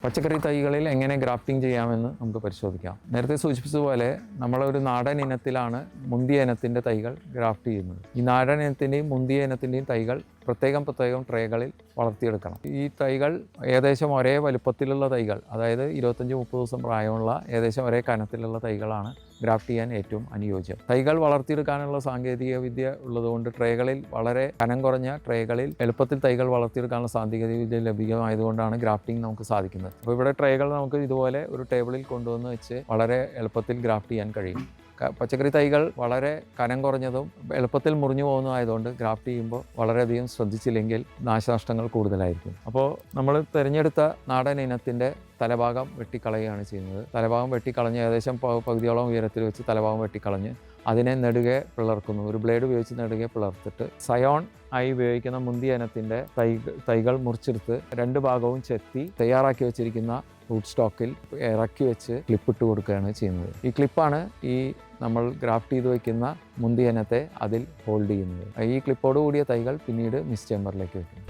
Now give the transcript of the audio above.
പച്ചക്കറി തൈകളിൽ എങ്ങനെ ഗ്രാഫ്റ്റിംഗ് ചെയ്യാമെന്ന് നമുക്ക് പരിശോധിക്കാം. നേരത്തെ സൂചിപ്പിച്ചതുപോലെ നമ്മളൊരു നാടൻ ഇനത്തിലാണ് മുന്തിയ ഇനത്തിൻ്റെ തൈകൾ ഗ്രാഫ്റ്റ് ചെയ്യുന്നത്. ഈ നാടൻ ഇനത്തിൻ്റെയും മുന്തിയ ഇനത്തിൻ്റെയും തൈകൾ പ്രത്യേകം ട്രേകളിൽ വളർത്തിയെടുക്കണം. ഈ തൈകൾ ഏകദേശം ഒരേ വലുപ്പത്തിലുള്ള തൈകൾ, അതായത് 25-30 ദിവസം പ്രായമുള്ള ഏകദേശം ഒരേ കനത്തിലുള്ള തൈകളാണ് ഗ്രാഫ്റ്റ് ചെയ്യാൻ ഏറ്റവും അനുയോജ്യം. തൈകൾ വളർത്തിയെടുക്കാനുള്ള സാങ്കേതിക വിദ്യ ഉള്ളതുകൊണ്ട് ട്രേകളിൽ വളരെ കനം കുറഞ്ഞ ട്രേകളിൽ എളുപ്പത്തിൽ തൈകൾ വളർത്തിയെടുക്കാനുള്ള സാങ്കേതിക വിദ്യ ലഭ്യമായതുകൊണ്ടാണ് ഗ്രാഫ്റ്റിംഗ് നമുക്ക് സാധിക്കുന്നത്. അപ്പോൾ ഇവിടെ ട്രേകൾ നമുക്ക് ഇതുപോലെ ഒരു ടേബിളിൽ കൊണ്ടുവന്ന് വെച്ച് വളരെ എളുപ്പത്തിൽ ഗ്രാഫ്റ്റ് ചെയ്യാൻ കഴിയും. പച്ചക്കറി തൈകൾ വളരെ കനം കുറഞ്ഞതും എളുപ്പത്തിൽ മുറിഞ്ഞു പോകുന്നതായതുകൊണ്ട് ഗ്രാഫ്റ്റ് ചെയ്യുമ്പോൾ വളരെയധികം ശ്രദ്ധിച്ചില്ലെങ്കിൽ നാശനഷ്ടങ്ങൾ കൂടുതലായിരിക്കും. അപ്പോൾ നമ്മൾ തിരഞ്ഞെടുത്ത നാടൻ ഇനത്തിൻ്റെ തലഭാഗം വെട്ടിക്കളയുകയാണ് ചെയ്യുന്നത്. തലഭാഗം വെട്ടിക്കളഞ്ഞ് ഏകദേശം പകുതിയോളം ഉയരത്തിൽ വെച്ച് തലഭാഗം വെട്ടിക്കളഞ്ഞ് അതിനെ നെടുകെ പിളർക്കുന്നു. ഒരു ബ്ലേഡ് ഉപയോഗിച്ച് നെടുകെ പിളർത്തിട്ട് സയോൺ ആയി ഉപയോഗിക്കുന്ന മുന്തിയ ഇനത്തിൻ്റെ തൈകൾ മുറിച്ചെടുത്ത് രണ്ട് ഭാഗവും ചെത്തി തയ്യാറാക്കി വെച്ചിരിക്കുന്ന റൂട്ട് സ്റ്റോക്കിൽ ഇറക്കി വെച്ച് ക്ലിപ്പിട്ട് കൊടുക്കുകയാണ് ചെയ്യുന്നത്. ഈ ക്ലിപ്പാണ് ഈ നമ്മൾ ഗ്രാഫ്റ്റ് ചെയ്ത് വയ്ക്കുന്ന മുന്തിയ ഇനത്തെ അതിൽ ഹോൾഡ് ചെയ്യുന്നത്. ഈ ക്ലിപ്പോട് കൂടിയ തൈകൾ പിന്നീട് മിസ്റ്റ് ചേമ്പറിലേക്ക് വയ്ക്കും.